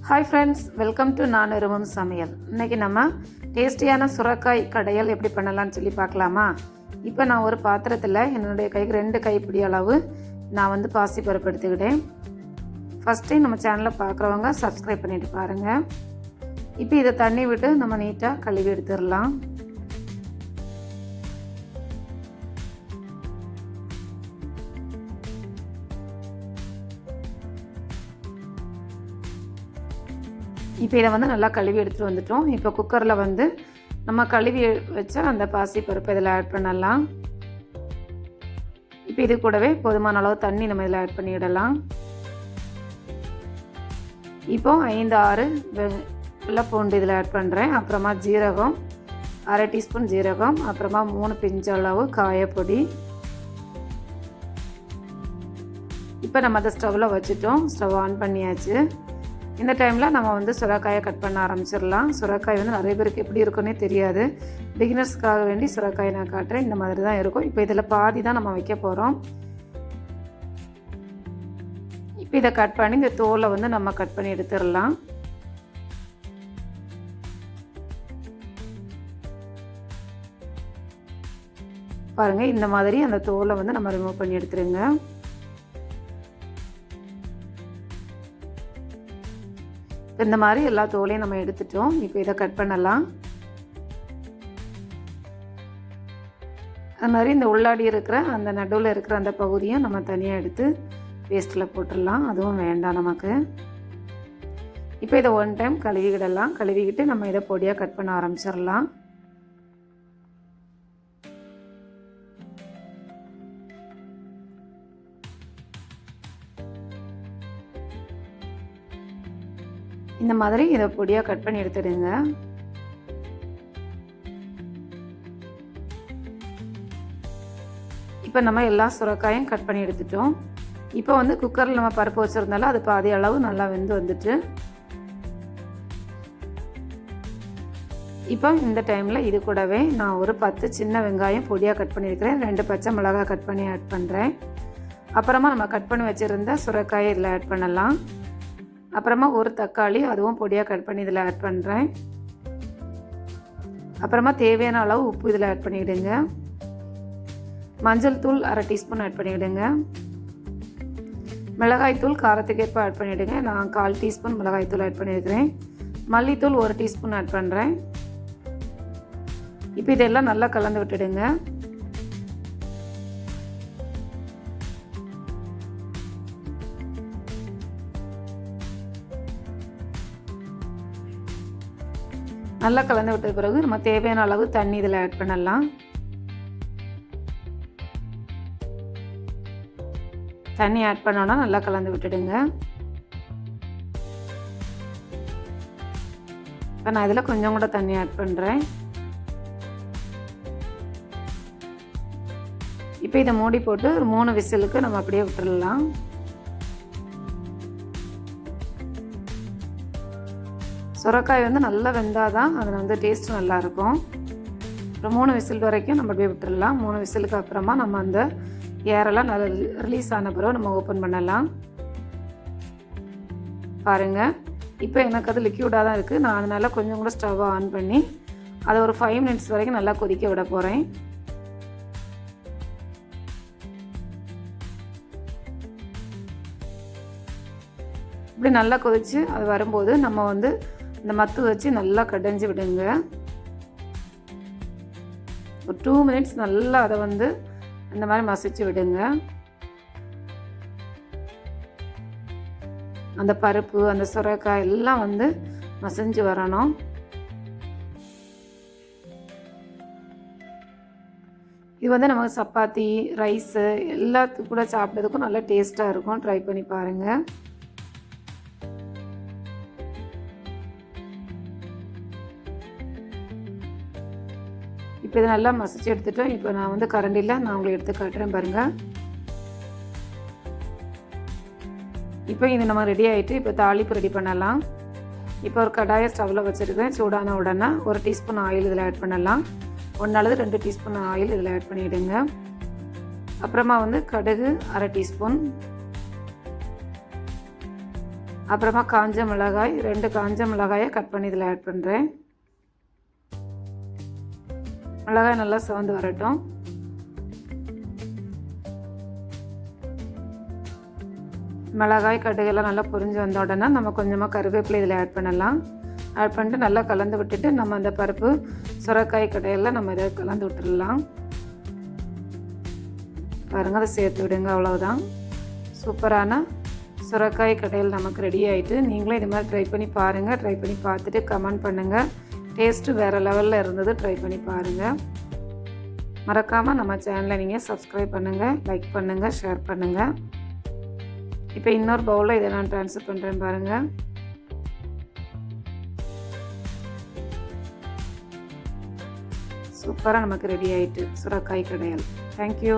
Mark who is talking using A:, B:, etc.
A: Hi friends, welcome to நான் விரும்பும் சமையல். இன்றைக்கி நம்ம டேஸ்டியான சுரைக்காய் கடையல் எப்படி பண்ணலான்னு சொல்லி பார்க்கலாமா? இப்போ நான் ஒரு பாத்திரத்தில் என்னுடைய கைக்கு 2 கைப்பிடி அளவு நான் பாசிப்பருப்பு எடுத்துக்கிட்டேன். ஃபஸ்ட் டைம் நம்ம சேனலை பார்க்குறவங்க சப்ஸ்கிரைப் பண்ணிவிட்டு பாருங்கள். இப்போ இதை தண்ணி விட்டு நம்ம நீட்டாக கழுவி எடுத்துடலாம். இப்போ இதை நல்லா கழுவி எடுத்துகிட்டு வந்துட்டோம். இப்போ குக்கரில் நம்ம கழுவி வச்ச அந்த பாசிப்பருப்பு இதில் ஆட் பண்ணலாம். இப்போ இது கூடவே போதுமான அளவு தண்ணி நம்ம இதில் ஆட் பண்ணிவிடலாம். இப்போ 5-6 வெள்ளைப்பூண்டு இதில் ஆட் பண்ணுறேன். அப்புறமா ஜீரகம், 1/2 டீஸ்பூன் ஜீரகம், அப்புறமா 3 பிஞ்சு அளவு காயப்பொடி. இப்போ நம்ம அதை ஸ்டவ்வில் வச்சுட்டோம். ஸ்டவ் ஆன் பண்ணியாச்சு. இந்த டைமில் நம்ம சுரைக்காயை கட் பண்ண ஆரம்பிச்சிடலாம். சுரைக்காய் நிறைய பேருக்கு எப்படி இருக்குன்னே தெரியாது. பிகினர்ஸ்க்காக வேண்டி சுரைக்காயை நான் காட்டுறேன். இந்த மாதிரி தான் இருக்கும். இப்போ இதில் பாதி தான் நம்ம வைக்க போகிறோம். இப்போ இதை கட் பண்ணி இந்த தோலை நம்ம கட் பண்ணி எடுத்துடலாம். பாருங்கள், இந்த மாதிரி அந்த தோலை நம்ம ரிமூவ் பண்ணி எடுத்துருங்க. இந்த மாதிரி எல்லா தோலையும் நம்ம எடுத்துட்டோம். இப்போ இதை கட் பண்ணலாம். அது மாதிரி இந்த உள்ளாடி இருக்கிற அந்த நடுவில் இருக்கிற அந்த பகுதியும் நம்ம தனியாக எடுத்து வேஸ்ட்டில் போட்டுடலாம். அதுவும் வேண்டாம் நமக்கு. இப்போ இதை 1 டைம் கழுவிக்கிடலாம். கழுவிக்கிட்டு நம்ம இதை பொடியாக கட் பண்ண ஆரம்பிச்சிடலாம். இந்த மாதிரி இதை பொடியாக கட் பண்ணி எடுத்துடுங்க. இப்போ நம்ம எல்லா சுரைக்காயும் கட் பண்ணி எடுத்துட்டோம். இப்போ குக்கரில் நம்ம பருப்பு வச்சுருந்தாலும் அது பாதி அளவு நல்லா வெந்து வந்துட்டு. இப்போ இந்த டைமில் இது கூடவே நான் ஒரு 10 சின்ன வெங்காயம் பொடியாக கட் பண்ணியிருக்கிறேன். 2 பச்சை மிளகாய் கட் பண்ணி ஆட் பண்ணுறேன். அப்புறமா நம்ம கட் பண்ணி வச்சுருந்த சுரைக்காயை இதில் ஆட் பண்ணலாம். அப்புறமா ஒரு தக்காளி, அதுவும் பொடியாக கட் பண்ணி இதில் ஆட் பண்ணுறேன். அப்புறமா தேவையான அளவு உப்பு இதில் ஆட் பண்ணிவிடுங்க. மஞ்சள் தூள் 1/2 டீஸ்பூன் ஆட் பண்ணிவிடுங்க. மிளகாய்த்தூள் காரத்துக்கேற்ப ஆட் பண்ணிவிடுங்க. நான் 1/4 டீஸ்பூன் மிளகாய்த்தூள் ஆட் பண்ணியிருக்கிறேன். மல்லித்தூள் 1 டீஸ்பூன் ஆட் பண்ணுறேன். இப்போ இதெல்லாம் நல்லா கலந்து விட்டுடுங்க. நல்லா கலந்து விட்ட பிறகு நம்ம தேவையான அளவு தண்ணி இதில் ஆட் பண்ணலாம். தண்ணி ஆட் பண்ணோன்னா நல்லா கலந்து விட்டுடுங்க. இப்போ நான் இதில் கொஞ்சம் கூட தண்ணி ஆட் பண்ணுறேன். இப்போ இதை மூடி போட்டு ஒரு 3 விசிலுக்கு நம்ம அப்படியே விட்டுடலாம். சுரைக்காய் நல்லா வெந்தால் தான் அது டேஸ்ட் நல்லாயிருக்கும். ஒரு 3 விசில் வரைக்கும் நம்ம அப்படியே விட்டுடலாம். 3 விசிலுக்கு அப்புறமா நம்ம அந்த ஏரெல்லாம் நல்லா ரிலீஸ் ஆன பிறகு நம்ம ஓப்பன் பண்ணலாம். பாருங்கள், இப்போ எனக்கு அது லிக்யூடாக தான் இருக்குது. நான் அதனால் கொஞ்சம் கூட ஸ்டவ்வை ஆன் பண்ணி அதை ஒரு 5 மினிட்ஸ் வரைக்கும் நல்லா கொதிக்க விட போகிறேன். இப்படி நல்லா கொதித்து அது வரும்போது நம்ம இந்த மத்து வச்சு நல்லா கடைஞ்சி விடுங்க. ஒரு 2 மினிட்ஸ் நல்லா அதை இந்த மாதிரி மசிச்சு விடுங்க. அந்த பருப்பு, அந்த சுரைக்காய் எல்லாம் மசிஞ்சு வரணும். இது நமக்கு சப்பாத்தி, ரைஸு எல்லாத்துக்கும் கூட சாப்பிட்றதுக்கும் நல்லா டேஸ்ட்டாக இருக்கும். ட்ரை பண்ணி பாருங்கள். இப்போ இதை நல்லா மசிச்சு எடுத்துட்டோம். இப்போ நான் கரண்டியில் நான் உங்களுக்கு எடுத்து காட்டுறேன் பாருங்கள். இப்போ இது நம்ம ரெடி ஆகிட்டு இப்போ தாளிப்பு ரெடி பண்ணலாம். இப்போ ஒரு கடாயை ஸ்டவ்வில் வச்சுருக்கேன். சூடான உடனே 1 டீஸ்பூன் ஆயில் இதில் ஆட் பண்ணலாம். 1 அல்லது 2 டீஸ்பூன் ஆயில் இதில் ஆட் பண்ணிவிடுங்க. அப்புறமா கடுகு 1/2 டீஸ்பூன், அப்புறமா காஞ்ச மிளகாய், 2 காஞ்ச மிளகாயை கட் பண்ணி இதில் ஆட் பண்ணுறேன். மிளகாய் நல்லா சிவந்து வரட்டும். மிளகாய் கடுகெல்லாம் நல்லா பொரிஞ்சு வந்த உடனே நம்ம கொஞ்சமாக கருவேப்பிலை இதில் ஆட் பண்ணலாம். ஆட் பண்ணிட்டு நல்லா கலந்து விட்டுட்டு நம்ம அந்த பருப்பு சுரைக்காய் கடையில் நம்ம இதை கலந்து விட்டுடலாம். பாருங்கள், அதை சேர்த்து விடுங்க. அவ்வளோதான், சூப்பரான சுரைக்காய் கடையில் நமக்கு ரெடி ஆகிட்டு. நீங்களும் இது மாதிரி ட்ரை பண்ணி பாருங்கள். ட்ரை பண்ணி பார்த்துட்டு கமெண்ட் பண்ணுங்கள். டேஸ்ட்டு வேறு லெவலில் இருந்தது. ட்ரை பண்ணி பாருங்கள். மறக்காமல் நம்ம சேனலை நீங்கள் சப்ஸ்கிரைப் பண்ணுங்கள், லைக் பண்ணுங்கள், ஷேர் பண்ணுங்கள். இப்போ இன்னொரு பவுலில் இதை நான் ட்ரான்ஸ்ஃபர் பண்ணுறேன் பாருங்கள். சூப்பராக நமக்கு ரெடி ஆகிட்டு சுரைக்காய் கடையல். தேங்க்யூ.